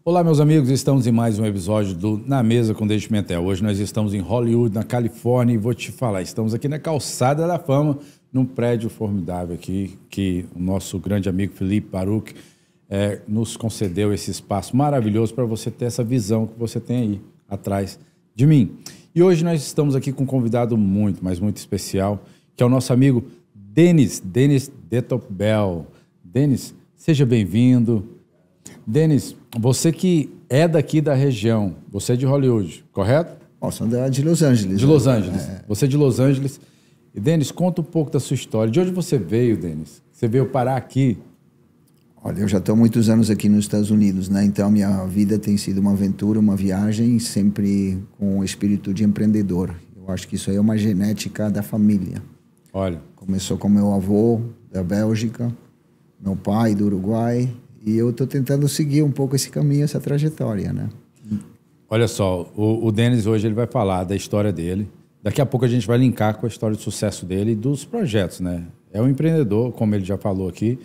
Olá, meus amigos, estamos em mais um episódio do Na Mesa com Dave Pimentel. Hoje nós estamos em Hollywood, na Califórnia, e vou te falar, estamos aqui na Calçada da Fama, num prédio formidável aqui, que o nosso grande amigo Felipe Baruch nos concedeu esse espaço maravilhoso para você ter essa visão que você tem aí atrás de mim. E hoje nós estamos aqui com um convidado muito, mas muito especial, que é o nosso amigo Denis Detopbel. Denis, seja bem-vindo. Denis, você que é daqui da região, você é de Hollywood, correto? Sou de Los Angeles. De Los Angeles. Você é de Los Angeles. E, Denis, conta um pouco da sua história. De onde você veio, Denis? Você veio parar aqui? Olha, eu já estou há muitos anos aqui nos Estados Unidos, né? Então, minha vida tem sido uma aventura, uma viagem, sempre com o espírito de empreendedor. Eu acho que isso aí é uma genética da família. Olha. Começou com meu avô, da Bélgica, meu pai, do Uruguai, e eu estou tentando seguir um pouco esse caminho, essa trajetória, né? Olha só, o Denis hoje ele vai falar da história dele. Daqui a pouco a gente vai linkar com a história de sucesso dele e dos projetos, né? É um empreendedor, como ele já falou aqui.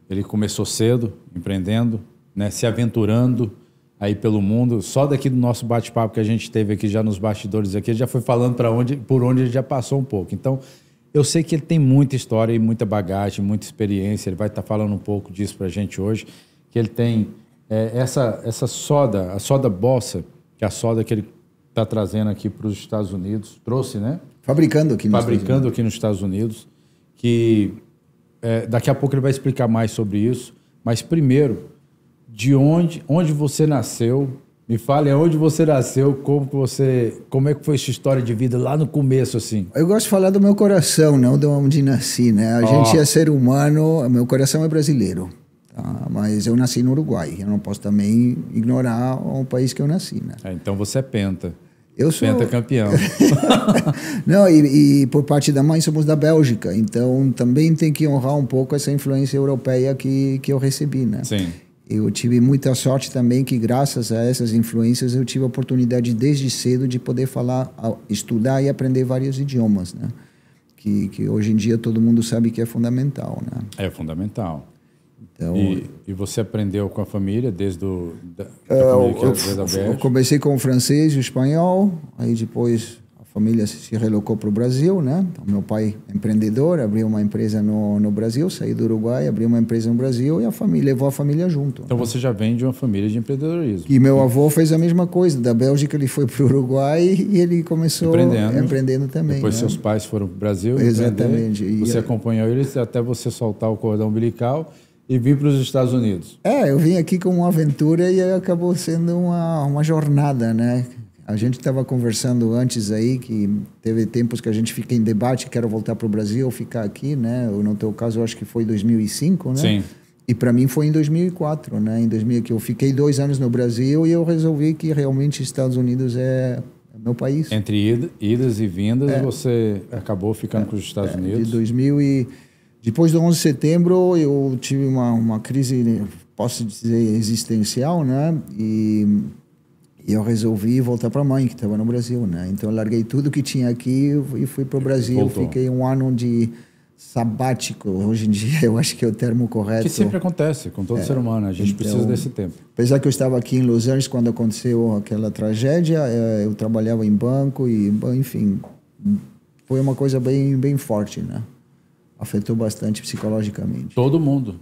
Ele começou cedo, empreendendo, né? Se aventurando aí pelo mundo. Só daqui do nosso bate-papo que a gente teve aqui já nos bastidores aqui, ele já foi falando por onde ele já passou um pouco. Então, eu sei que ele tem muita história e muita bagagem, muita experiência. Ele vai estar falando um pouco disso para a gente hoje. Que ele tem essa soda, a soda Bossa, que é a soda que ele está trazendo aqui para os Estados Unidos. Trouxe, né? Fabricando aqui nos Estados Unidos. Que daqui a pouco ele vai explicar mais sobre isso. Mas primeiro, de onde você nasceu? Me fale onde você nasceu, como é que foi essa história de vida lá no começo, assim? Eu gosto de falar do meu coração, não de onde nasci, né? A gente é ser humano, meu coração é brasileiro, tá? Mas eu nasci no Uruguai, eu não posso também ignorar o país que eu nasci, né? Então você é penta. Eu sou pentacampeão. Não, e por parte da mãe somos da Bélgica, então também tem que honrar um pouco essa influência europeia que eu recebi, né? Sim. Eu tive muita sorte também que, graças a essas influências, eu tive a oportunidade desde cedo de poder falar, estudar e aprender vários idiomas, né? Que hoje em dia todo mundo sabe que é fundamental, né? É fundamental. Então, e você aprendeu com a família desde a Bélgica? Eu comecei com o francês e o espanhol, aí depois a família se relocou para o Brasil, né? Então, meu pai é empreendedor, abriu uma empresa no Brasil, saí do Uruguai, abriu uma empresa no Brasil e a família levou a família junto. Então você já vem de uma família de empreendedorismo. E meu avô fez a mesma coisa, da Bélgica ele foi para o Uruguai e ele começou empreendendo também. Depois né? Seus pais foram para o Brasil. Exatamente. Você acompanhou eles até você soltar o cordão umbilical e vir para os Estados Unidos. Eu vim aqui com uma aventura e acabou sendo uma jornada, né? A gente estava conversando antes aí que teve tempos que a gente fica em debate, quero voltar para o Brasil ou ficar aqui, né? No teu caso, eu acho que foi 2005, né? Sim. E para mim foi em 2004, né? Em 2000 que eu fiquei 2 anos no Brasil e eu resolvi que realmente Estados Unidos é meu país. Entre idas e vindas, você acabou ficando com os Estados Unidos? De 2000 depois do 11 de setembro, eu tive uma crise, posso dizer, existencial, né? E eu resolvi voltar para a mãe, que estava no Brasil, né? Então, eu larguei tudo que tinha aqui e fui para o Brasil. Voltou. Fiquei 1 ano de sabático. Hoje em dia, eu acho que é o termo correto. Que sempre acontece com todo ser humano. A gente precisa desse tempo. Apesar que eu estava aqui em Los Angeles quando aconteceu aquela tragédia, eu trabalhava em banco e, enfim, foi uma coisa bem forte, né? Afetou bastante psicologicamente. Todo mundo,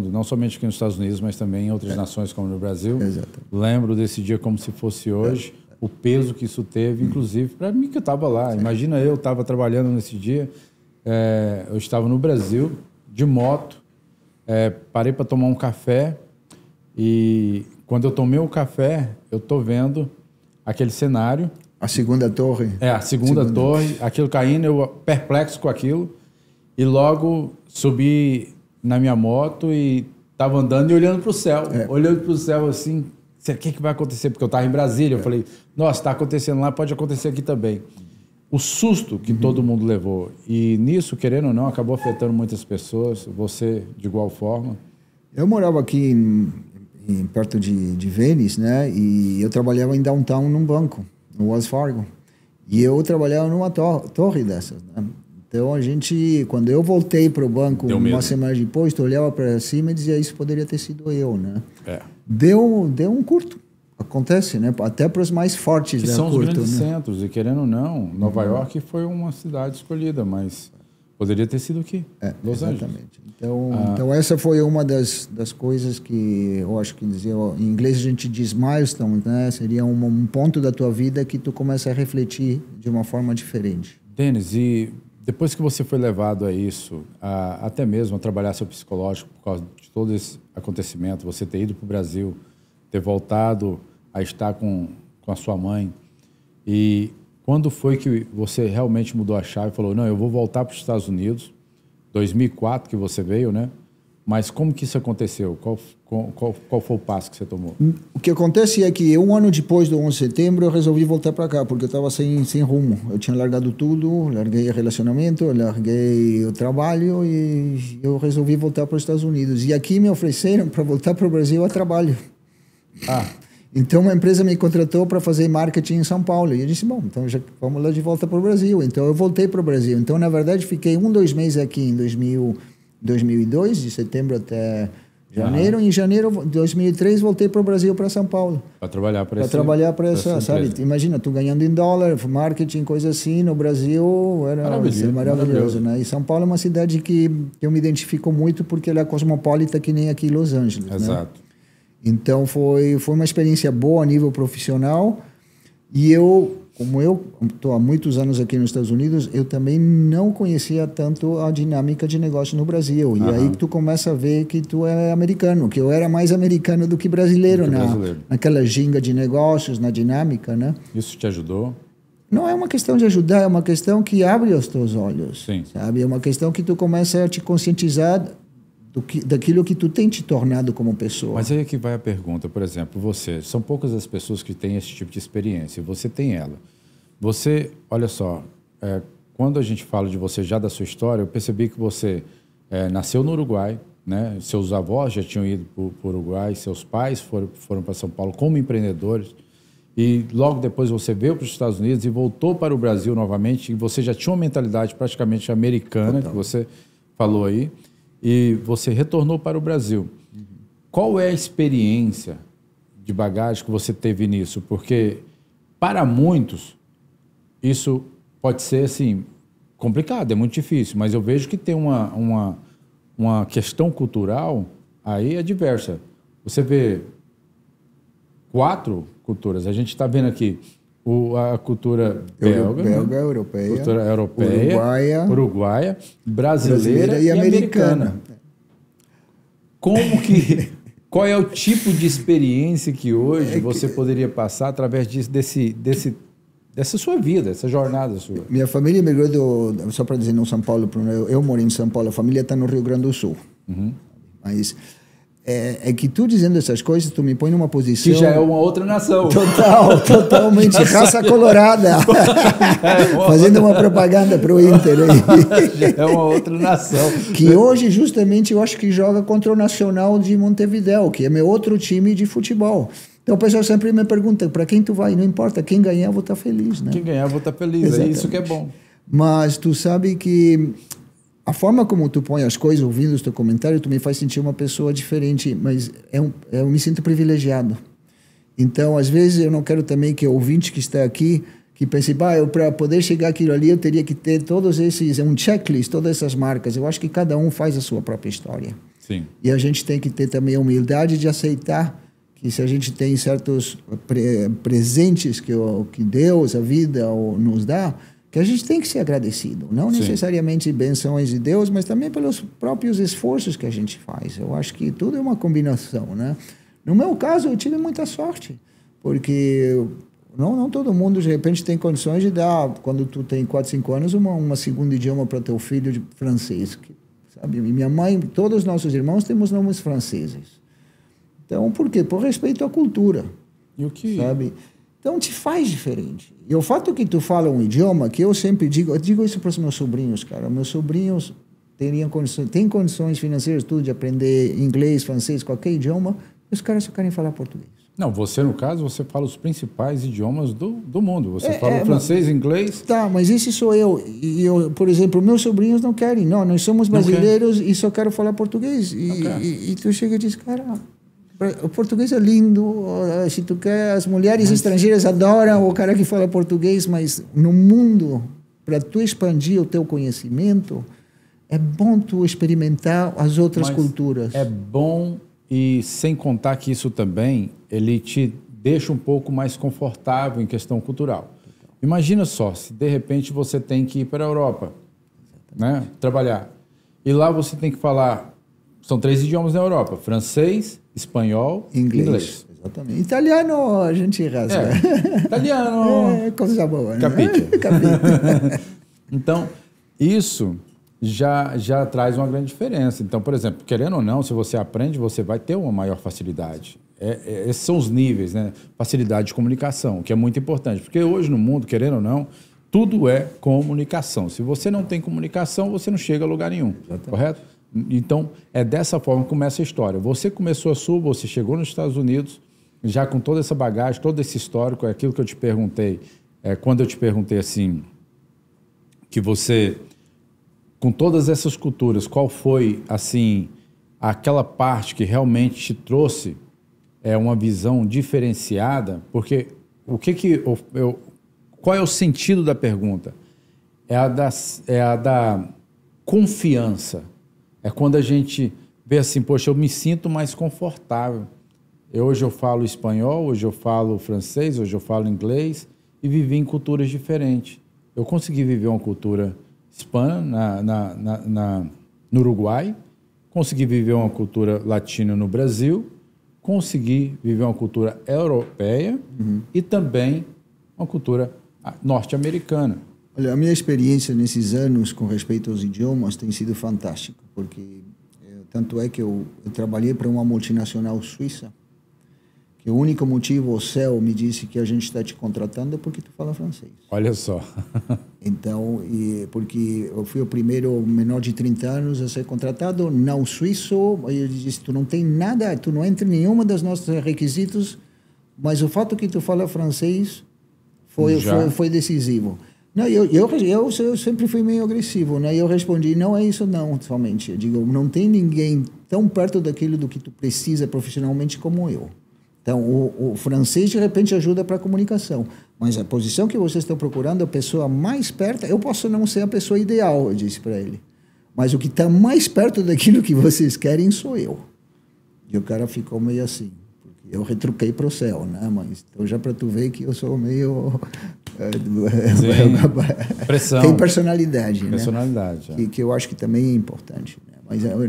não somente aqui nos Estados Unidos, mas também em outras nações como no Brasil. Exato. Lembro desse dia como se fosse hoje, o peso que isso teve, inclusive para mim que eu estava lá. Imagina eu estava trabalhando nesse dia, eu estava no Brasil, de moto, parei para tomar um café e quando eu tomei o café, eu estou vendo aquele cenário. A segunda torre. A segunda torre, aquilo caindo, eu perplexo com aquilo. E logo subi na minha moto e estava andando e olhando para o céu. Olhando para o céu assim, o que vai acontecer? Porque eu estava em Brasília. Eu falei, nossa, está acontecendo lá, pode acontecer aqui também. O susto que todo mundo levou. E nisso, querendo ou não, acabou afetando muitas pessoas. Você, de igual forma. Eu morava aqui perto de Venice, né? E eu trabalhava em downtown num banco, no Wells Fargo. E eu trabalhava numa torre dessas, né? Então, quando eu voltei para o banco uma semana depois, eu olhava para cima e dizia, isso poderia ter sido eu, né? deu um curto. Acontece, né? Até para os mais fortes. Que são os grandes né? centros, e querendo ou não, Nova York foi uma cidade escolhida, mas poderia ter sido aqui, Los Angeles. Exatamente. Então essa foi uma das coisas que eu acho que em inglês a gente diz milestone, né? Seria um ponto da tua vida que tu começa a refletir de uma forma diferente. Denis, e depois que você foi levado a isso, até mesmo a trabalhar seu psicológico por causa de todo esse acontecimento, você ter ido para o Brasil, ter voltado a estar com a sua mãe, e quando foi que você realmente mudou a chave e falou, não, eu vou voltar para os Estados Unidos, 2004 que você veio, né? Mas como que isso aconteceu? Qual foi o passo que você tomou? O que acontece é que um ano depois do 11 de setembro eu resolvi voltar para cá, porque eu estava sem rumo. Eu tinha largado tudo, larguei o relacionamento, larguei o trabalho e eu resolvi voltar para os Estados Unidos. E aqui me ofereceram para voltar para o Brasil a trabalho. Então uma empresa me contratou para fazer marketing em São Paulo. E eu disse, bom, então já vamos lá de volta para o Brasil. Então eu voltei para o Brasil. Então, na verdade, fiquei 2 meses aqui em 2002, de setembro até janeiro. Em janeiro de 2003, voltei para o Brasil, para São Paulo. Para trabalhar para essa, sabe? Imagina, tu ganhando em dólar, marketing, coisa assim, no Brasil era maravilhoso, né? E São Paulo é uma cidade que eu me identifico muito porque ela é cosmopolita que nem aqui em Los Angeles. Exato. Né? Então foi uma experiência boa a nível profissional. E como eu estou há muitos anos aqui nos Estados Unidos, eu também não conhecia tanto a dinâmica de negócio no Brasil. E aí que tu começa a ver que tu é americano, que eu era mais americano do que brasileiro, naquela ginga de negócios, na dinâmica, né? Isso te ajudou? Não é uma questão de ajudar, é uma questão que abre os teus olhos. Sim. Sabe? É uma questão que tu começa a te conscientizar daquilo que tu tem te tornado como pessoa. Mas aí é que vai a pergunta, por exemplo, são poucas as pessoas que têm esse tipo de experiência, você tem ela. Você, olha só, quando a gente fala de você já da sua história, eu percebi que você nasceu no Uruguai, né? Seus avós já tinham ido para o Uruguai, seus pais foram para São Paulo como empreendedores, e logo depois você veio para os Estados Unidos e voltou para o Brasil novamente, e você já tinha uma mentalidade praticamente americana, que você falou aí, e você retornou para o Brasil. Qual é a experiência de bagagem que você teve nisso? Porque, para muitos, isso pode ser, assim, complicado, é muito difícil, mas eu vejo que tem uma questão cultural aí diversa. Você vê 4 culturas. A gente está vendo aqui a cultura belga, europeia, cultura europeia, uruguaia, brasileira e americana. Qual é o tipo de experiência que hoje você poderia passar através dessa sua vida, essa jornada sua? Minha família migrou só para dizer, no São Paulo, eu moro em São Paulo, a família está no Rio Grande do Sul. Mas é que tu dizendo essas coisas, tu me põe numa posição... Que já é uma outra nação. Totalmente. Raça colorada. Fazendo uma propaganda para o Inter. Já é uma outra nação. Que hoje, justamente, eu acho que joga contra o Nacional de Montevidéu, que é meu outro time de futebol. Então o pessoal sempre me pergunta, para quem tu vai? Não importa, quem ganhar, eu vou estar feliz. Né? Quem ganhar, eu vou estar feliz. Exatamente. É isso que é bom. Mas tu sabe que... A forma como tu põe as coisas, ouvindo os teus comentários, tu me faz sentir uma pessoa diferente, mas eu me sinto privilegiado. Então, às vezes, eu não quero também que o ouvinte que está aqui, que pense, para poder chegar aquilo ali, eu teria que ter todos esses, um checklist, todas essas marcas. Eu acho que cada um faz a sua própria história. Sim. E a gente tem que ter também a humildade de aceitar que se a gente tem certos presentes que Deus, a vida, nos dá, que a gente tem que ser agradecido, não necessariamente benções de Deus, mas também pelos próprios esforços que a gente faz. Eu acho que tudo é uma combinação, né? No meu caso, eu tive muita sorte, porque não todo mundo, de repente, tem condições de dar, quando tu tem 4, 5 anos, uma segunda idioma para teu filho de francês, sabe? E minha mãe, todos os nossos irmãos temos nomes franceses. Então, por quê? Por respeito à cultura. E o que... Sabe? Então, te faz diferente. E o fato que tu fala um idioma, que eu sempre digo, eu digo isso para os meus sobrinhos, cara. Meus sobrinhos têm condições financeiras, tudo, de aprender inglês, francês, qualquer idioma, e os caras só querem falar português. Não, você, no caso, você fala os principais idiomas do mundo. Você fala francês, inglês... Tá, mas esse sou eu. E eu, por exemplo, meus sobrinhos não querem. Não, nós somos brasileiros e só quero falar português. E tu chega e diz, cara... O português é lindo, se tu quer, as mulheres estrangeiras adoram o cara que fala português, mas no mundo, para tu expandir o teu conhecimento, é bom tu experimentar as outras culturas. É bom, e sem contar que isso também, ele te deixa um pouco mais confortável em questão cultural. Imagina só, se de repente você tem que ir para a Europa, né, trabalhar, e lá você tem que falar, são 3 idiomas na Europa, francês, espanhol, inglês. Exatamente. Italiano a gente rasga. Italiano. É coisa boa, né? Capite. Então, isso já traz uma grande diferença. Então, por exemplo, querendo ou não, se você aprende, você vai ter uma maior facilidade. Esses são os níveis, né? Facilidade de comunicação, que é muito importante. Porque hoje no mundo, querendo ou não, tudo é comunicação. Se você não tem comunicação, você não chega a lugar nenhum. Exatamente. Correto? Então, é dessa forma que começa a história. Você começou a sua, você chegou nos Estados Unidos, já com toda essa bagagem, todo esse histórico, é aquilo que eu te perguntei, quando eu te perguntei assim, que você, com todas essas culturas, qual foi, assim, aquela parte que realmente te trouxe uma visão diferenciada? Porque qual é o sentido da pergunta? É a da confiança. É quando a gente vê assim, poxa, eu me sinto mais confortável. Hoje eu falo espanhol, hoje eu falo francês, hoje eu falo inglês e vivi em culturas diferentes. Eu consegui viver uma cultura hispana no Uruguai, consegui viver uma cultura latina no Brasil, consegui viver uma cultura europeia e também uma cultura norte-americana. Olha, a minha experiência nesses anos com respeito aos idiomas tem sido fantástica, porque tanto é que eu trabalhei para uma multinacional suíça, que o único motivo, o céu me disse que a gente está te contratando é porque tu fala francês. Olha só. Então, porque eu fui o primeiro menor de 30 anos a ser contratado, não suíço, e ele disse, tu não tem nada, tu não entra em nenhuma dos nossos requisitos, mas o fato que tu fala francês foi decisivo. Não, eu sempre fui meio agressivo, né? Eu respondi, não é isso não, somente. Eu digo, não tem ninguém tão perto daquilo do que tu precisa profissionalmente como eu. Então, o francês, de repente, ajuda para a comunicação. Mas a posição que vocês estão procurando, a pessoa mais perto... Eu posso não ser a pessoa ideal, eu disse para ele. Mas o que está mais perto daquilo que vocês querem sou eu. E o cara ficou meio assim. Porque eu retruquei para o céu, né? Mas então, já para tu ver que eu sou meio... Pressão. Tem personalidade, personalidade, né? Que eu acho que também é importante, né? Mas eu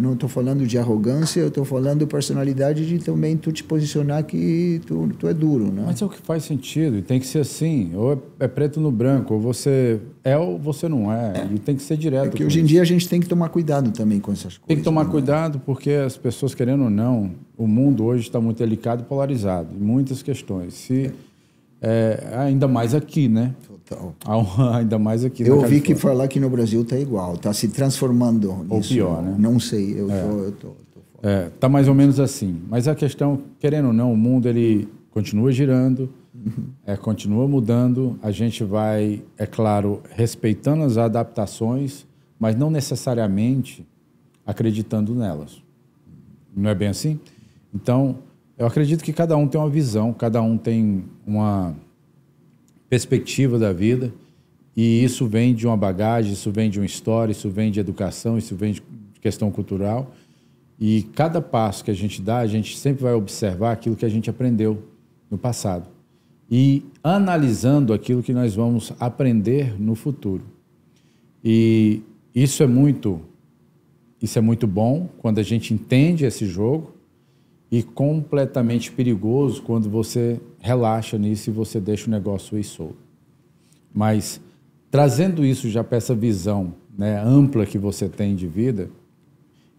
não estou falando de arrogância, eu estou falando de personalidade de também tu te posicionar que tu é duro, né? Mas é o que faz sentido, e tem que ser assim, ou é preto no branco, ou você é ou você não é, e tem que ser direto. Porque hoje em dia a gente tem que tomar cuidado também com essas coisas. Tem que tomar cuidado porque as pessoas, querendo ou não, o mundo hoje está muito delicado e polarizado, em muitas questões. Ainda mais aqui, né? Total. Ainda mais aqui. Eu ouvi que falar que no Brasil está igual, está se transformando ou nisso. Pior, né? Não sei, eu tô fora. Tá mais ou menos assim. Mas a questão, querendo ou não, o mundo ele continua girando, continua mudando. A gente vai, é claro, respeitando as adaptações, mas não necessariamente acreditando nelas. Não é bem assim? Então, eu acredito que cada um tem uma visão, cada um tem uma perspectiva da vida, e isso vem de uma bagagem, isso vem de uma história, isso vem de educação, isso vem de questão cultural. E cada passo que a gente dá, a gente sempre vai observar aquilo que a gente aprendeu no passado e analisando aquilo que nós vamos aprender no futuro. E isso é muito bom quando a gente entende esse jogo, e completamente perigoso quando você relaxa nisso e você deixa o negócio ir solto. Mas, trazendo isso já para essa visão, né, ampla que você tem de vida,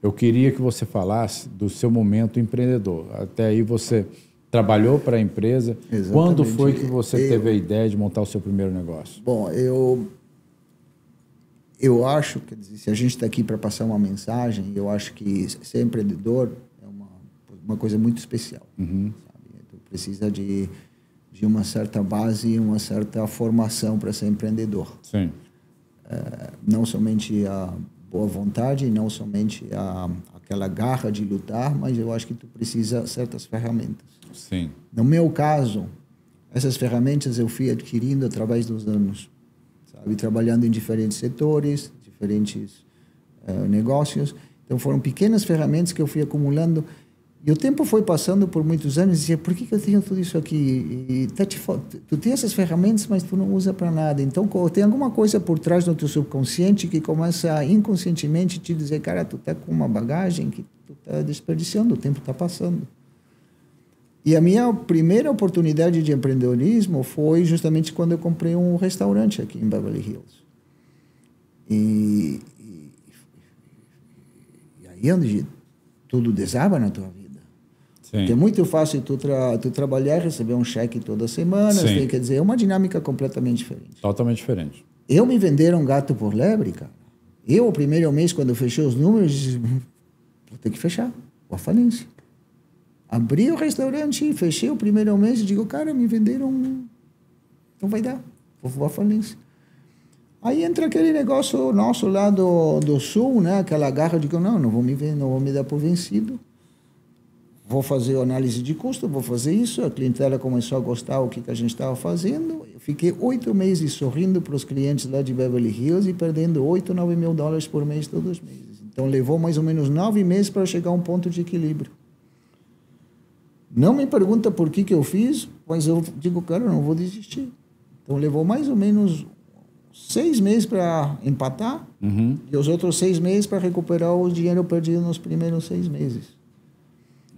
eu queria que você falasse do seu momento empreendedor. Até aí você trabalhou para a empresa. Exatamente. Quando foi que você teve a ideia de montar o seu primeiro negócio? Bom, eu acho, quer dizer, se a gente está aqui para passar uma mensagem, eu acho que ser empreendedor uma coisa muito especial. Sabe? Tu precisa de uma certa base, uma certa formação para ser empreendedor. Sim. Não somente a boa vontade, não somente a aquela garra de lutar, mas eu acho que tu precisa certas ferramentas. Sim. No meu caso, essas ferramentas eu fui adquirindo através dos anos, sabe? Trabalhando em diferentes setores, diferentes negócios. Então, foram pequenas ferramentas que eu fui acumulando. E o tempo foi passando por muitos anos e dizia, por que eu tenho tudo isso aqui? E tu tem essas ferramentas, mas tu não usa para nada. Então, tem alguma coisa por trás do teu subconsciente que começa a inconscientemente te dizer, cara, tu tá com uma bagagem que tu tá desperdiciando, o tempo tá passando. E a minha primeira oportunidade de empreendedorismo foi justamente quando eu comprei um restaurante aqui em Beverly Hills. E aí onde tudo desaba na tua vida. Sim. Porque é muito fácil tu trabalhar e receber um cheque toda semana. Quer dizer, é uma dinâmica completamente diferente. Totalmente diferente. Eu me venderam gato por lebre, cara. O primeiro mês, quando eu fechei os números, disse, vou ter que fechar. Vou à falência. Abri o restaurante, fechei o primeiro mês e digo, cara, me venderam... Não vai dar. Vou à falência. Aí entra aquele negócio nosso lá do sul, né? Aquela garra de que não vou me dar por vencido. Vou fazer análise de custo, vou fazer isso. A clientela começou a gostar do que a gente estava fazendo. Eu fiquei 8 meses sorrindo para os clientes lá de Beverly Hills e perdendo 8, 9 mil dólares por mês todos os meses. Então, levou mais ou menos 9 meses para chegar a um ponto de equilíbrio. Não me pergunta por que eu fiz, mas eu digo, cara, eu não vou desistir. Então, levou mais ou menos 6 meses para empatar e os outros 6 meses para recuperar o dinheiro perdido nos primeiros 6 meses.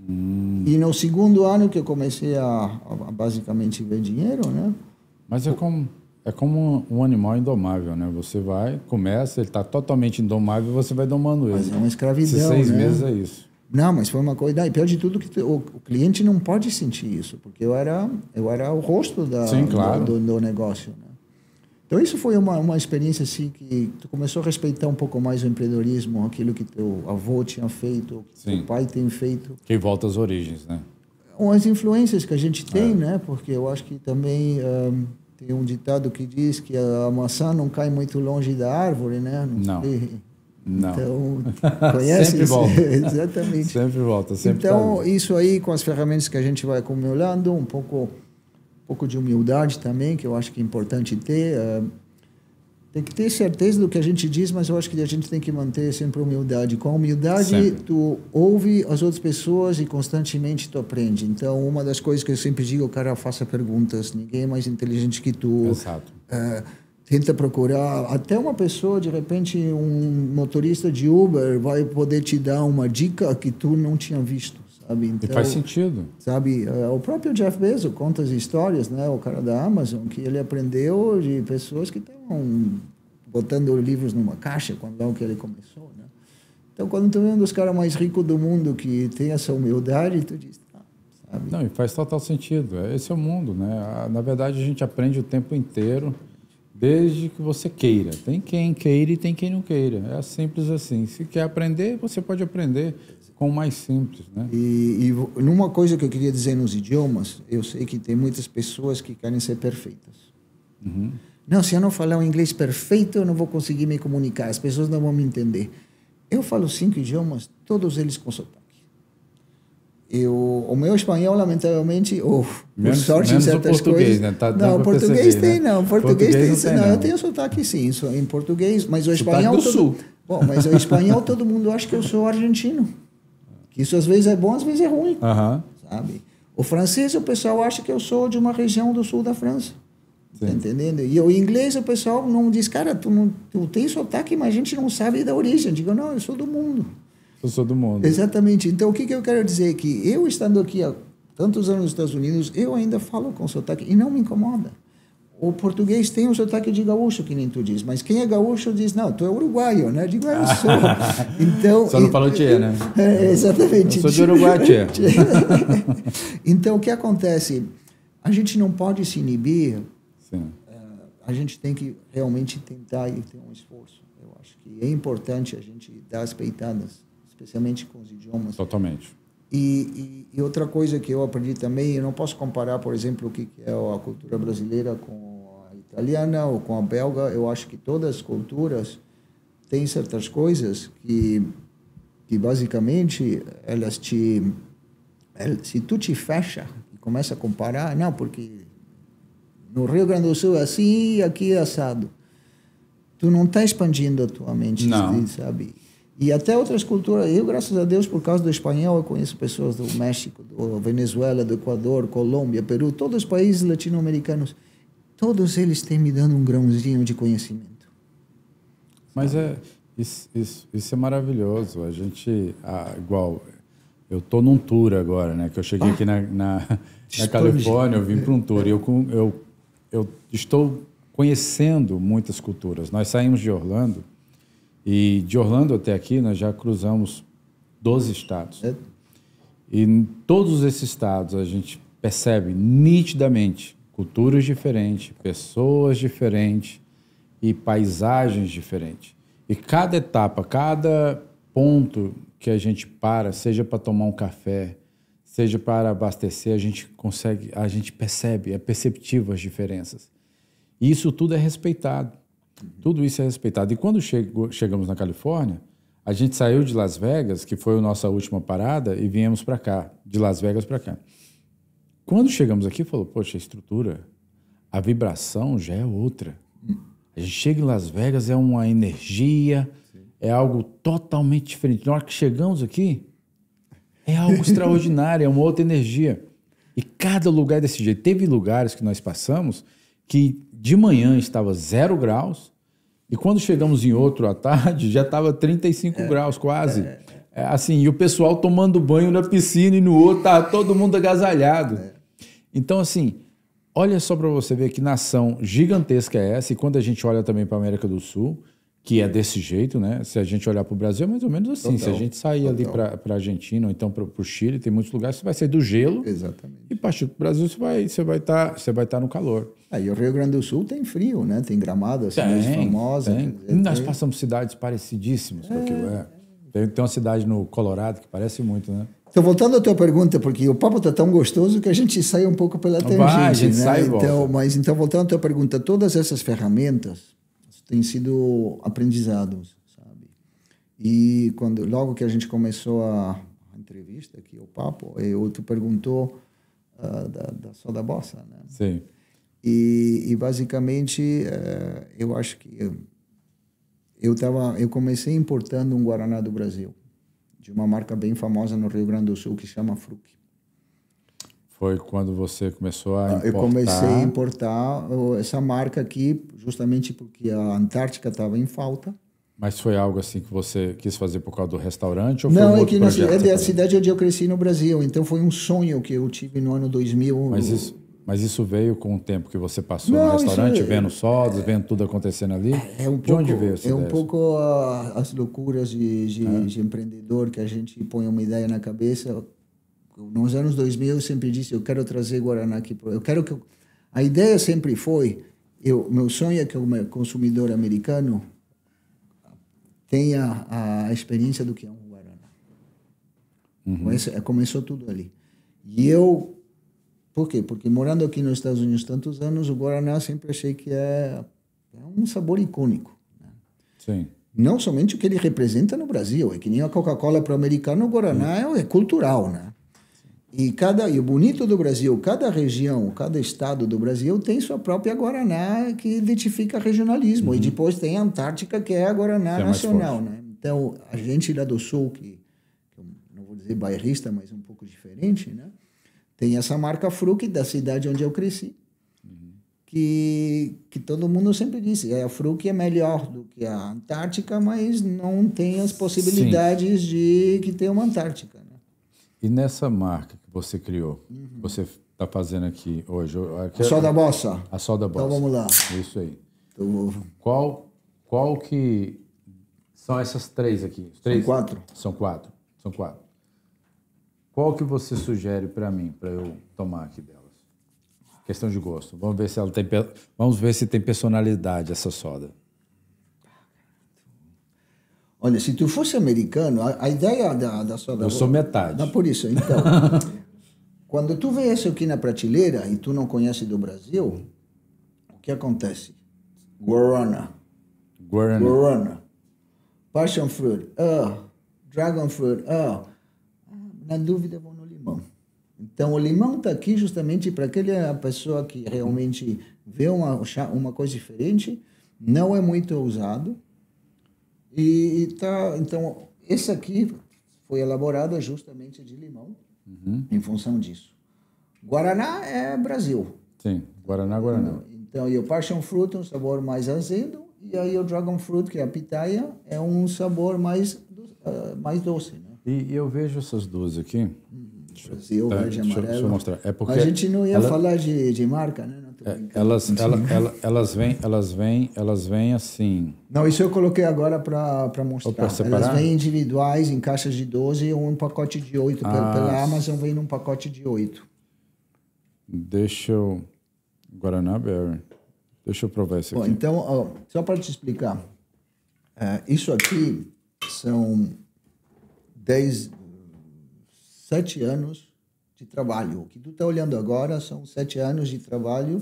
E no segundo ano que eu comecei a basicamente ver dinheiro, né? Mas é como um animal indomável, né? Você começa, ele está totalmente indomável e você vai domando ele. Mas é uma escravidão, esses 6 né? meses é isso. Não, mas foi uma coisa... E pior de tudo que o cliente não pode sentir isso, porque eu era o rosto Sim, claro. do negócio, né? Então, isso foi uma experiência assim que tu começou a respeitar um pouco mais o empreendedorismo, aquilo que teu avô tinha feito, que teu pai tem feito. Que volta às origens, né? As influências que a gente tem, né? Porque eu acho que também tem um ditado que diz que a maçã não cai muito longe da árvore, né? Não. Então, conhece sempre isso? volta. Exatamente. Sempre volta. Sempre então, isso aí, com as ferramentas que a gente vai acumulando, um pouco de humildade também, que eu acho que é importante ter. Tem que ter certeza do que a gente diz, mas eu acho que a gente tem que manter sempre a humildade. Com a humildade, sempre. Tu ouve as outras pessoas e constantemente tu aprende. Então, uma das coisas que eu sempre digo, cara, faça perguntas. Ninguém é mais inteligente que tu. Exato. Tenta procurar. Até uma pessoa, de repente, um motorista de Uber vai poder te dar uma dica que tu não tinha visto. Sabe? Então, e faz sentido. Sabe, o próprio Jeff Bezos conta as histórias, né? O cara da Amazon, que ele aprendeu de pessoas que estavam botando livros numa caixa quando que ele começou, né? Então, quando tu vê um dos caras mais ricos do mundo que tem essa humildade, tu diz, sabe? Não, e faz total sentido. Esse é o mundo, né? Na verdade, a gente aprende o tempo inteiro, desde que você queira. Tem quem queira e tem quem não queira. É simples assim. Se quer aprender, você pode aprender com o mais simples, né? E numa coisa que eu queria dizer nos idiomas, eu sei que tem muitas pessoas que querem ser perfeitas. Não, se eu não falar um inglês perfeito, eu não vou conseguir me comunicar, as pessoas não vão me entender. Eu falo 5 idiomas, todos eles com sotaque. O meu espanhol, lamentavelmente, por sorte em certas coisas... Né? Não, português tem, né? não. Português tem, não. Eu tenho sotaque. sotaque, sim, em português, mas o Sotaque espanhol... do sul. Bom, mas o espanhol todo mundo acha que eu sou argentino. Isso às vezes é bom, às vezes é ruim. Sabe? O francês, o pessoal acha que eu sou de uma região do sul da França. Tá entendendo? E o inglês, o pessoal não diz, cara, tu tem sotaque, mas a gente não sabe da origem. Eu digo, não, eu sou do mundo. Eu sou do mundo. Exatamente. Então, o que eu quero dizer é que eu, estando aqui há tantos anos nos Estados Unidos, eu ainda falo com sotaque e não me incomoda. O português tem um sotaque de gaúcho, que nem tu diz, mas quem é gaúcho diz, não, tu é uruguaio, né? Eu digo, eu sou. Então, só não falou tchê, né? Exatamente. Eu sou de Uruguai, tchê. Então, o que acontece? A gente não pode se inibir. Sim. A gente tem que realmente tentar e ter um esforço. Eu acho que é importante a gente dar as peitadas, especialmente com os idiomas. Totalmente. E outra coisa que eu aprendi também, eu não posso comparar, por exemplo, o que é a cultura brasileira com a italiana ou com a belga. Eu acho que todas as culturas têm certas coisas que que basicamente se tu te fecha e começa a comparar, não, porque no Rio Grande do Sul é assim e aqui é assado. Tu não está expandindo a tua mente, Não. sabe? E até outras culturas. Eu, graças a Deus, por causa do espanhol, eu conheço pessoas do México, do Venezuela, do Equador, Colômbia, Peru, todos os países latino-americanos. Todos eles têm me dando um grãozinho de conhecimento. Mas isso é maravilhoso. A gente, igual, eu estou num tour agora, né? Que eu cheguei aqui na Califórnia, eu vim para um tour. E eu estou conhecendo muitas culturas. Nós saímos de Orlando, e de Orlando até aqui nós já cruzamos 12 estados. E em todos esses estados a gente percebe nitidamente culturas diferentes, pessoas diferentes e paisagens diferentes. E cada etapa, cada ponto que a gente para, seja para tomar um café, seja para abastecer, a gente percebe, é perceptível as diferenças. E isso tudo é respeitado. Tudo isso é respeitado. E quando chegamos na Califórnia, a gente saiu de Las Vegas, que foi a nossa última parada, e viemos para cá, de Las Vegas para cá. Quando chegamos aqui, falou, poxa, a estrutura, a vibração já é outra. A gente chega em Las Vegas, é uma energia, é algo totalmente diferente. Na hora que chegamos aqui, é algo extraordinário, é uma outra energia. E cada lugar é desse jeito. Teve lugares que nós passamos que de manhã estava 0 graus e quando chegamos em outro à tarde já estava 35 graus quase. Assim, e o pessoal tomando banho na piscina e no outro tá todo mundo agasalhado. Então, assim, olha só para você ver que nação gigantesca é essa. E quando a gente olha também para a América do Sul, que é desse jeito, né? Se a gente olhar para o Brasil, é mais ou menos assim. Total, se a gente sair ali para a Argentina ou então para o Chile, tem muitos lugares que você vai sair do gelo. Exatamente. E partir para o Brasil, você vai estar no calor. E o Rio Grande do Sul tem frio, né? Tem Gramado, assim, mais famosa. Nós passamos cidades parecidíssimas. Tem uma cidade no Colorado que parece muito, né? Então, voltando à tua pergunta, porque o papo está tão gostoso que a gente sai um pouco pela tangente. A gente né? sai e volta. Mas então, voltando à tua pergunta, todas essas ferramentas têm sido aprendizados, sabe? E logo que a gente começou a entrevista aqui, o papo, tu perguntou da Soda Bossa, né? Sim. E basicamente, eu acho que eu comecei importando um Guaraná do Brasil, de uma marca bem famosa no Rio Grande do Sul, que chama Fruc. Foi quando você começou a importar? Eu comecei a importar essa marca aqui, justamente porque a Antártica estava em falta. Mas foi algo assim que você quis fazer por causa do restaurante? Ou não, foi outro projeto? É da cidade onde eu cresci no Brasil. Então foi um sonho que eu tive no ano 2000. Mas isso veio com o tempo que você passou no restaurante, vendo sodas, vendo tudo acontecendo ali? De onde veio essa ideia? É um pouco as loucuras de empreendedor, que a gente põe uma ideia na cabeça. Nos anos 2000 eu sempre disse, eu quero trazer Guaraná aqui. A ideia sempre foi, meu sonho é que o consumidor americano tenha a experiência do que é um Guaraná. Começou tudo ali. E por quê? Porque morando aqui nos Estados Unidos tantos anos, o Guaraná sempre achei que é um sabor icônico. Né? Sim. Não somente o que ele representa no Brasil, é que nem a Coca-Cola para o americano, o Guaraná é cultural, né? E o bonito do Brasil, cada região, cada estado do Brasil tem sua própria Guaraná que identifica regionalismo. E depois tem a Antártica, que é a Guaraná nacional, né? Então, a gente lá do Sul, que eu não vou dizer bairrista, mas um pouco diferente, né? Tem essa marca Fruc da cidade onde eu cresci, que todo mundo sempre disse, a Fruc é melhor do que a Antártica, mas não tem as possibilidades de que tenha uma Antártica. Né? E nessa marca que você criou, você está fazendo aqui hoje... A Soda Bossa. A Soda Bossa. Então vamos lá. Isso aí. Então, qual que... São essas três aqui? Três? São quatro. São quatro. Qual que você sugere para mim, para eu tomar aqui delas? Questão de gosto. Vamos ver se tem personalidade essa soda. Olha, se tu fosse americano, a ideia da soda... Eu sou metade. Não, por isso. Então, quando tu vê isso aqui na prateleira e tu não conhece do Brasil, o que acontece? Guarana. Passion fruit. Dragon fruit. Na dúvida, vou no limão. Então, o limão está aqui justamente para aquela pessoa que realmente vê uma coisa diferente, não é muito usado. Então, esse aqui foi elaborado justamente de limão, em função disso. Guaraná é Brasil. Sim, Guaraná. Então, e o Passion Fruit é um sabor mais azedo, e aí o Dragon Fruit, que é a pitaia, é um sabor mais doce. Né? E eu vejo essas duas aqui. Brasil, verde e amarelo. Deixa eu mostrar. É porque a gente não ia falar de marca, né? Elas vêm assim. Não, isso eu coloquei agora para mostrar. Elas vêm individuais, em caixas de 12, ou um pacote de 8. Pela Amazon vem num pacote de 8. Deixa eu... Guaraná Berry. Deixa eu provar esse aqui. Bom, então, só para te explicar. Isso aqui são 7 anos de trabalho. O que tu está olhando agora são 7 anos de trabalho.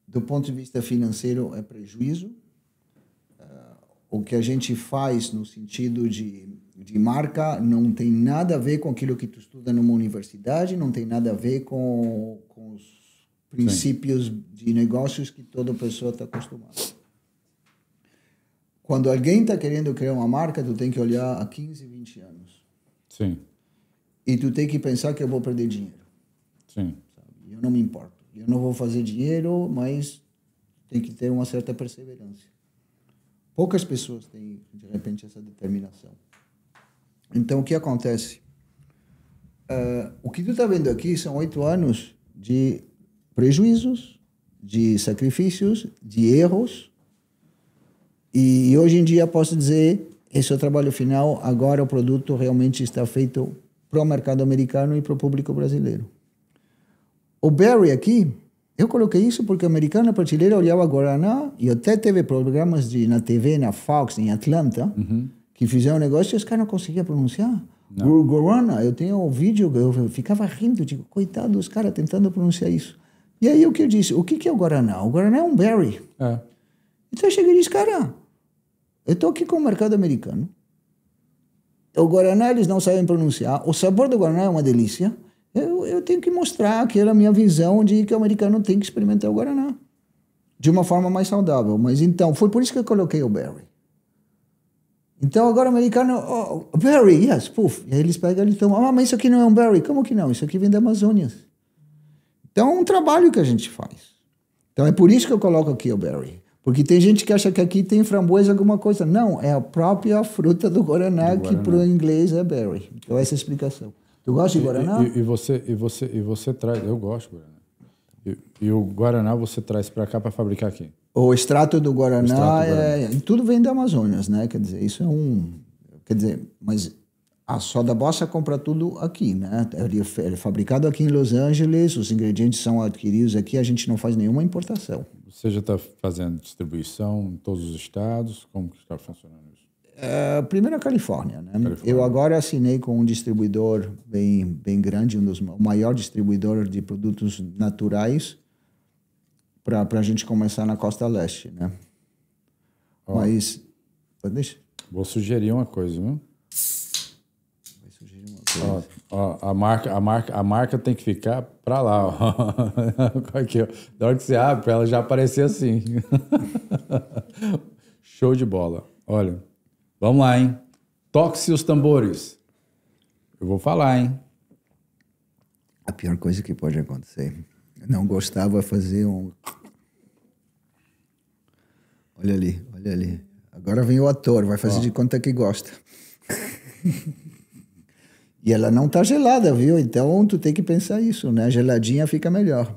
Do ponto de vista financeiro, é prejuízo. O que a gente faz no sentido de marca não tem nada a ver com aquilo que tu estuda numa universidade, não tem nada a ver com os princípios de negócios que toda pessoa está acostumada. Quando alguém está querendo criar uma marca, tu tem que olhar há 15, 20 anos. Sim. E tu tem que pensar que eu vou perder dinheiro. Sim. Sabe? Eu não me importo. Eu não vou fazer dinheiro, mas tem que ter uma certa perseverança. Poucas pessoas têm, de repente, essa determinação. Então, o que acontece? O que tu está vendo aqui são 8 anos de prejuízos, de sacrifícios, de erros. E hoje em dia posso dizer, esse é o trabalho final, agora o produto realmente está feito para o mercado americano e para o público brasileiro. O Berry aqui, eu coloquei isso porque o americano brasileiro olhava Guaraná e até teve programas na TV, na Fox, em Atlanta, que fizeram um negócio e os caras não conseguiam pronunciar. Guaraná, eu tenho um vídeo, eu ficava rindo, digo, coitado dos caras tentando pronunciar isso. E aí o que eu disse, o que é o Guaraná? O Guaraná é um berry. Então eu cheguei e disse, cara, eu estou aqui com o mercado americano. O Guaraná eles não sabem pronunciar. O sabor do Guaraná é uma delícia. Eu tenho que mostrar aquela minha visão de que o americano tem que experimentar o Guaraná. De uma forma mais saudável. Mas então, foi por isso que eu coloquei o berry. Então agora o americano, berry, yes, puff. E aí eles pegam e tomam, mas isso aqui não é um berry. Como que não? Isso aqui vem da Amazônia. Então é um trabalho que a gente faz. Então é por isso que eu coloco aqui o berry. Porque tem gente que acha que aqui tem framboesa alguma coisa. Não, é a própria fruta do Guaraná, que para o inglês é berry. Então essa é a explicação. Tu gosta de Guaraná? E você traz, eu gosto de Guaraná. E o Guaraná você traz para cá para fabricar aqui? O extrato do Guaraná, tudo vem da Amazônia, né? Quer dizer, isso é mas a Soda Bossa compra tudo aqui, né? Ele é fabricado aqui em Los Angeles, os ingredientes são adquiridos aqui, a gente não faz nenhuma importação. Você já está fazendo distribuição em todos os estados? Como que está funcionando isso? Primeiro a Califórnia, né? Eu agora assinei com um distribuidor bem grande, o maior distribuidor de produtos naturais, para a gente começar na Costa Leste, né? Mas, deixa. Vou sugerir uma coisa, viu? Vai sugerir uma coisa. A marca tem que ficar para lá, ó. Aqui, ó. Da hora que você abre, ela já aparecer assim. Show de bola. Olha, vamos lá, hein? Toque-se os tambores. Eu vou falar, hein? A pior coisa que pode acontecer. Não gostava de fazer um... Olha ali. Agora vem o ator, vai fazer de conta que gosta. E ela não tá gelada, viu? Então tu tem que pensar isso, né? Geladinha fica melhor.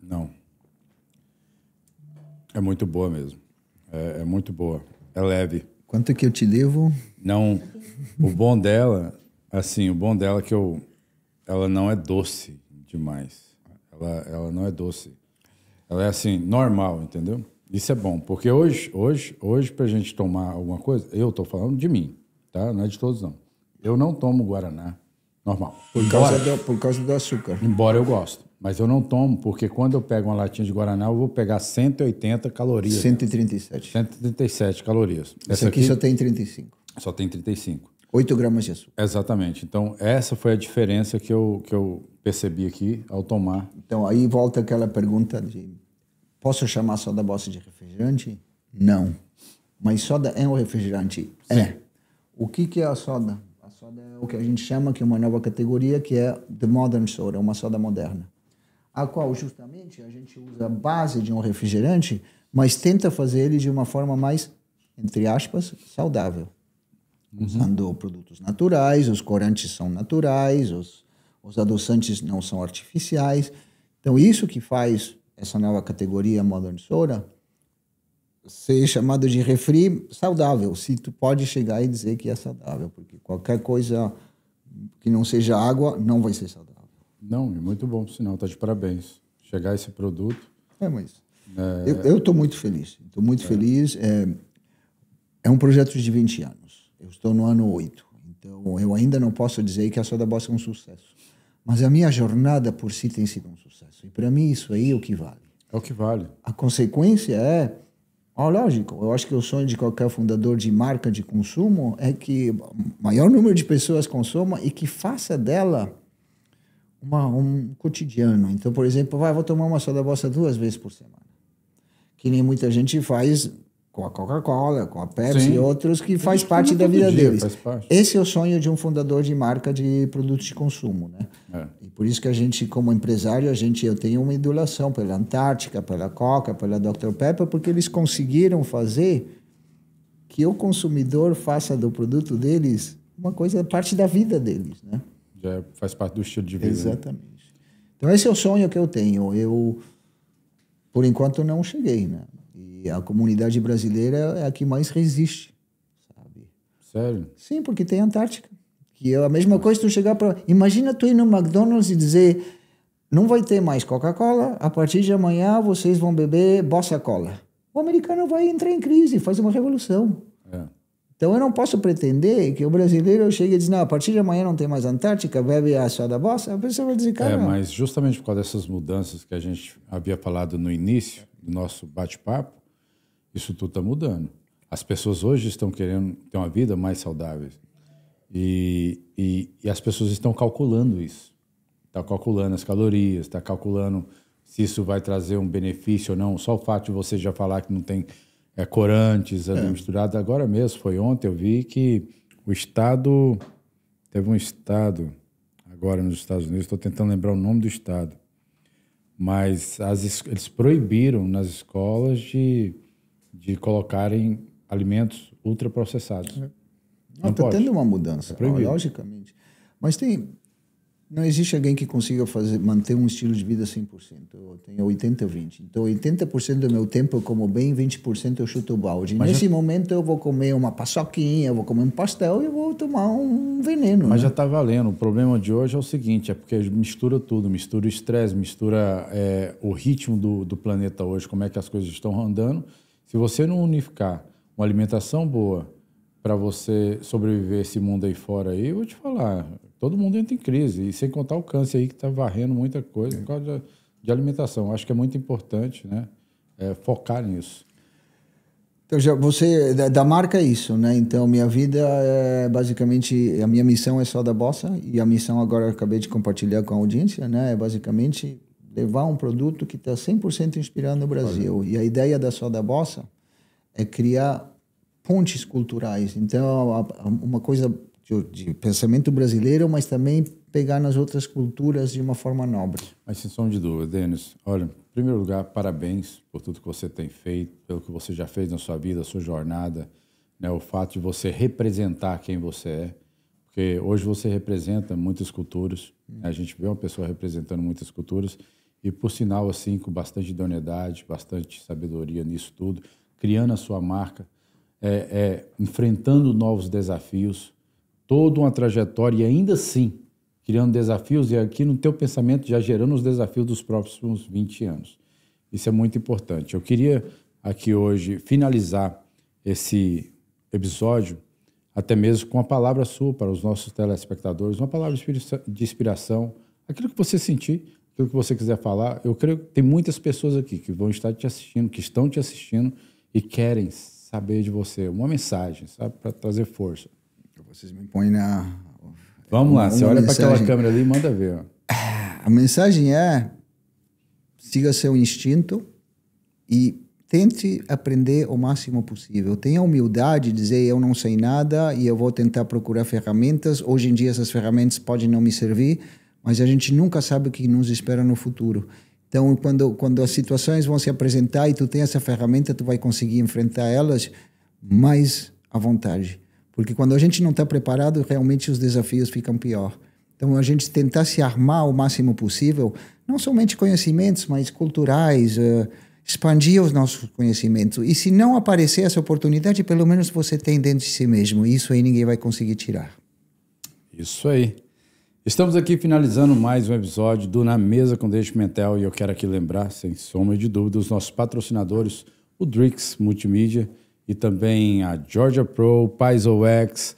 Não. É muito boa mesmo. É muito boa. É leve. Quanto que eu te devo? Não. O bom dela é que ela não é doce demais. Ela não é doce. Ela é assim, normal, entendeu? Isso é bom, porque hoje pra gente tomar alguma coisa, eu tô falando de mim, tá? Não é de todos, não. Eu não tomo Guaraná normal. Por causa do açúcar. Embora eu gosto. Mas eu não tomo, porque quando eu pego uma latinha de Guaraná, eu vou pegar 180 calorias. 137. 137 calorias. Essa aqui só tem 35. Só tem 35. 8 gramas de açúcar. Exatamente. Então, essa foi a diferença que eu percebi aqui ao tomar. Então, aí volta aquela pergunta de... Posso chamar soda bossa de refrigerante? Não. Mas soda é um refrigerante? Sim. É. O que é a soda? A soda é o que a gente chama, que é uma nova categoria, que é The Modern Soda, uma soda moderna. A qual, justamente, a gente usa a base de um refrigerante, mas tenta fazer ele de uma forma mais, entre aspas, saudável. Usando produtos naturais, os corantes são naturais, os adoçantes não são artificiais. Então, isso que faz essa nova categoria Modern Soda ser chamado de refri saudável, se tu pode chegar e dizer que é saudável, porque qualquer coisa que não seja água não vai ser saudável. Não, é muito bom, por sinal, tá de parabéns. Chegar esse produto... Mas eu estou muito feliz, estou muito feliz. É um projeto de 20 anos, eu estou no ano 8, então eu ainda não posso dizer que a soda bossa é um sucesso, mas a minha jornada por si tem sido um sucesso, e para mim isso aí é o que vale. É o que vale. A consequência é... lógico, eu acho que o sonho de qualquer fundador de marca de consumo é que o maior número de pessoas consuma e que faça dela um cotidiano. Então, por exemplo, vou tomar uma soda bossa 2 vezes por semana. Que nem muita gente faz com a Coca-Cola, com a Pepsi. Sim. E outros que faz parte da vida deles. Esse é o sonho de um fundador de marca de produtos de consumo, né? E por isso que a gente, como empresário, eu tenho uma idolação pela Antártica, pela Coca, pela Dr. Pepper, porque eles conseguiram fazer que o consumidor faça do produto deles uma coisa, parte da vida deles, né? Já faz parte do estilo de vida. Exatamente. Né? Então, esse é o sonho que eu tenho. Eu, por enquanto, não cheguei, né? E a comunidade brasileira é a que mais resiste, sabe? Sério? Sim, porque tem Antártica. Que é a mesma coisa tu chegar para... Imagina tu ir no McDonald's e dizer, não vai ter mais Coca-Cola, a partir de amanhã vocês vão beber Bossa Cola. O americano vai entrar em crise, faz uma revolução. Então, eu não posso pretender que o brasileiro chegue e diz, não, a partir de amanhã não tem mais Antártica, bebe a soda bossa. A pessoa vai dizer, cara... mas justamente por causa dessas mudanças que a gente havia falado no início do nosso bate-papo, isso tudo está mudando. As pessoas hoje estão querendo ter uma vida mais saudável. E as pessoas estão calculando isso. Está calculando as calorias, está calculando se isso vai trazer um benefício ou não. Só o fato de você já falar que não tem... corantes ali misturados. Agora mesmo, foi ontem, eu vi que o estado... Teve um estado, agora nos Estados Unidos, estou tentando lembrar o nome do estado, mas eles proibiram nas escolas de colocarem alimentos ultraprocessados. Está tendo uma mudança, logicamente. Mas não existe alguém que consiga manter um estilo de vida 100%. Eu tenho 80-20. Então, 80% do meu tempo eu como bem, 20% eu chuto o balde. Nesse momento, eu vou comer uma paçoquinha, eu vou comer um pastel e eu vou tomar um veneno. Mas já está valendo. O problema de hoje é o seguinte, é porque mistura tudo. Mistura o estresse, mistura o ritmo do planeta hoje, como é que as coisas estão andando. Se você não unificar uma alimentação boa para você sobreviver esse mundo aí fora, aí, eu vou te falar... Todo mundo entra em crise, e sem contar o câncer aí que está varrendo muita coisa por causa de alimentação. Acho que é muito importante, né, focar nisso. Então, você, da marca é isso, né? Então, minha vida é basicamente, a minha missão é soda bossa, e a missão agora eu acabei de compartilhar com a audiência, né? É basicamente levar um produto que está 100% inspirado no Brasil. E a ideia da soda bossa é criar pontes culturais. Então, uma coisa... de pensamento brasileiro, mas também pegar nas outras culturas de uma forma nobre. Mas sem som de dúvida, Denis, olha, em primeiro lugar, parabéns por tudo que você tem feito, pelo que você já fez na sua vida, a sua jornada, né, o fato de você representar quem você é, porque hoje você representa muitas culturas, a gente vê uma pessoa representando muitas culturas, e por sinal, assim, com bastante idoneidade, bastante sabedoria nisso tudo, criando a sua marca, enfrentando novos desafios, toda uma trajetória e ainda assim criando desafios e aqui no teu pensamento já gerando os desafios dos próximos 20 anos. Isso é muito importante. Eu queria aqui hoje finalizar esse episódio até mesmo com uma palavra sua para os nossos telespectadores, uma palavra de inspiração, aquilo que você sentir, aquilo que você quiser falar. Eu creio que tem muitas pessoas aqui que vão estar te assistindo, que estão te assistindo e querem saber de você, uma mensagem, sabe? Para trazer força. Vocês me põem na... Vamos lá, você olha para aquela câmera ali e manda ver. Ó. A mensagem é: siga seu instinto e tente aprender o máximo possível. Tenha humildade de dizer eu não sei nada e eu vou tentar procurar ferramentas. Hoje em dia essas ferramentas podem não me servir, mas a gente nunca sabe o que nos espera no futuro. Então, quando as situações vão se apresentar e tu tem essa ferramenta, tu vai conseguir enfrentar elas mais à vontade. Porque quando a gente não está preparado, realmente os desafios ficam pior. Então, a gente tentar se armar o máximo possível, não somente conhecimentos, mas culturais, expandir os nossos conhecimentos. E se não aparecer essa oportunidade, pelo menos você tem dentro de si mesmo. Isso aí ninguém vai conseguir tirar. Isso aí. Estamos aqui finalizando mais um episódio do Na Mesa com David Pimentel e eu quero aqui lembrar, sem sombra de dúvida, os nossos patrocinadores, o Drix Multimídia e também a Georgia Pro, PaizoX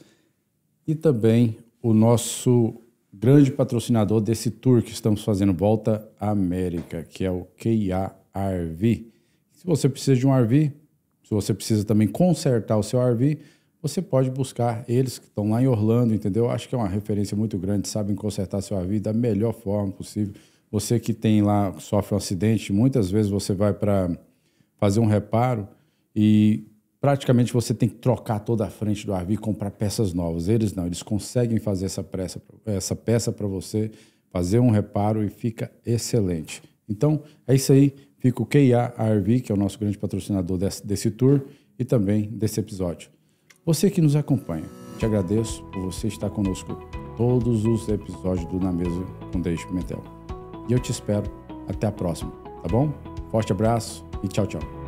e também o nosso grande patrocinador desse tour que estamos fazendo Volta à América, que é o KA RV. Se você precisa de um RV, se você precisa também consertar o seu RV, você pode buscar eles que estão lá em Orlando, entendeu? Acho que é uma referência muito grande, sabem consertar seu RV da melhor forma possível. Você que tem lá, sofre um acidente, muitas vezes você vai para fazer um reparo e praticamente você tem que trocar toda a frente do RV e comprar peças novas. Eles não, eles conseguem fazer essa peça para você, fazer um reparo e fica excelente. Então, é isso aí. Fica o KA RV, que é o nosso grande patrocinador desse tour e também desse episódio. Você que nos acompanha, te agradeço por você estar conosco todos os episódios do Na Mesa com David Pimentel. E eu te espero até a próxima, tá bom? Forte abraço e tchau, tchau.